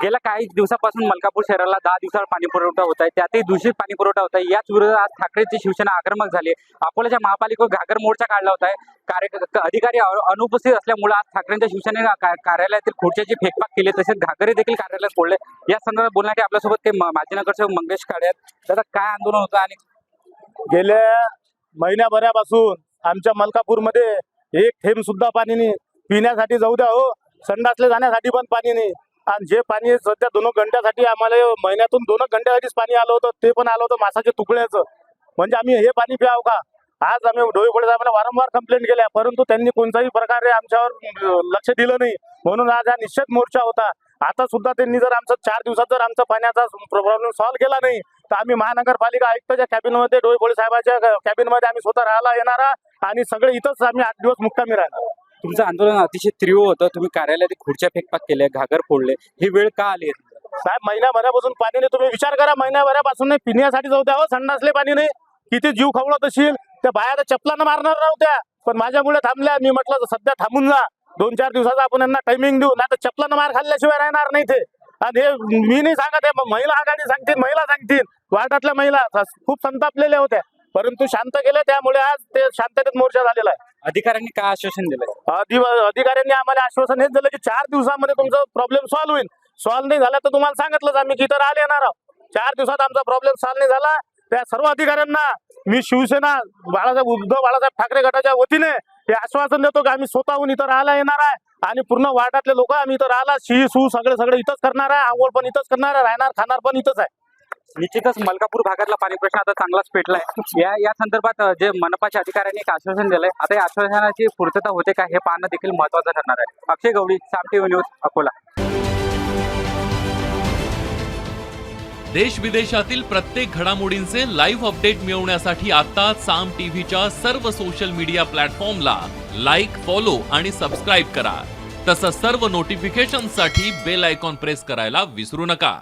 गेल्या काही दिवसापासून मलकापूर शहराला 10 दिवसावर पाणी पुरवठा होत आहे, त्यातही दूषित पाणी पुरवठा होत आहे। याच विरोधात आज ठाकरेंची शिवसेना आक्रमक झाली। अकोल्याच्या महापालिकेवर घागर मोर्चा काढला होता आहे। अधिकारी अनुपस्थित असल्यामुळे आज ठाकरेंच्या शिवसेनेने कार्यालयातील खुर्च्याची फेकपाक केली, तसेच घागरे देखील कार्यालयात फोडले। या संदर्भात बोलण्यासाठी आपल्यासोबत ते माजी नगरसेवक मंगेश काळे आहेत। दादा, काय आंदोलन होतं आणि गेल्या महिन्याभरापासून आमच्या मलकापूरमध्ये एक थेंब सुद्धा पाणी नाही, पिण्यासाठी जाऊ द्या हो, संडासले जाण्यासाठी पण पाणी नाही। आणि जे पाणी सध्या 2 घंट्यासाठी आम्हाला महिन्यातून 2 घंट्यासाठीच पाणी आलं होतं, ते पण आलं होतं मासाच्या तुकड्याचं। म्हणजे आम्ही हे पाणी प्याव का? आज आम्ही डोईफोडे साहेबांना वारंवार कंप्लेंट केल्या, परंतु त्यांनी कोणत्याही प्रकारे आमच्यावर लक्ष दिलं नाही। म्हणून आज हा निश्चित मोर्चा होता। आता सुद्धा त्यांनी जर आमचं 4 दिवसात जर आमचा पाण्याचा प्रॉब्लेम सॉल्व्ह केला नाही तर आम्ही महानगरपालिका आयुक्ताच्या कॅबिनमध्ये, डोईफोडे साहेबांच्या कॅबिनमध्ये आम्ही स्वतः राहायला येणार आणि सगळे इथंच आम्ही 8 दिवस मुक्कामी राहणार। तुमचं आंदोलन अतिशय तीव्र होतं, तुम्ही कार्यालयातील खुर्च्या फेकपाक केल्या, घागर फोडले, ही वेळ का आली? साहेब, महिन्याभरापासून पाणी नाही, तुम्ही विचार करा। महिन्याभरापासून नाही, पिण्यासाठी जाऊ द्या हो, संडासले पाणी नाही। किती जीव खवळत असेल, त्या बाया तर चपलानं मारणार नव्हत्या, पण माझ्यामुळे थांबल्या। मी म्हटलं सध्या थांबून जा, 2-4 दिवसाचा आपण यांना टायमिंग देऊ, नाही तर चपलानं मार खाल्ल्याशिवाय राहणार नाही ते। आणि हे मी नाही सांगत, हे महिला आघाडी सांगतील, महिला सांगतील, वार्डातल्या महिला खूप संतापलेल्या होत्या, परंतु शांत केले, त्यामुळे आज ते शांततेत मोर्चा झालेला आहे। अधिकाऱ्यांनी काय आश्वासन दिलं? अधिकाऱ्यांनी आम्हाला आश्वासन हेच दिलं की 4 दिवसामध्ये तुमचा प्रॉब्लेम सॉल्व्ह होईल। सॉल्व्ह नाही झाला तर तुम्हाला सांगितलंच आम्ही की इथं राहिले येणार आहोत। 4 दिवसात आमचा प्रॉब्लेम सॉल्व्ह नाही झाला, त्या सर्व अधिकाऱ्यांना मी शिवसेना उद्धव बाळासाहेब ठाकरे गटाच्या वतीने हे आश्वासन देतो की आम्ही स्वतःहून इथं राहायला येणार आहे आणि पूर्ण वार्डातले लोक आम्ही इथं राहायला सू सगळे इथंच करणार आहे, आंघोळ पण इथंच करणार आहे, राहणार खाणार पण इथंच आहे। निश्चितच मलकापूर भागातला पाणी प्रश्न आता चांगलाच पेटलाय। या संदर्भात जे मनपाच्या अधिकाऱ्यांनी एक आश्वासन दिलंय, आता या आश्वासनाची पूर्तता होते का हे पाहणं देखील महत्त्वाचं ठरणार आहे। अक्षय गवळी, साम टीव्ही न्यूज, अकोला। देश विदेशातील प्रत्येक घडामोडींचे लाईव्ह अपडेट मिळवण्यासाठी आता साम टीव्हीच्या सर्व सोशल मीडिया प्लॅटफॉर्मला लाईक, फॉलो आणि सबस्क्राईब करा। तसंच सर्व नोटिफिकेशनसाठी बेल आयकॉन प्रेस करायला विसरू नका।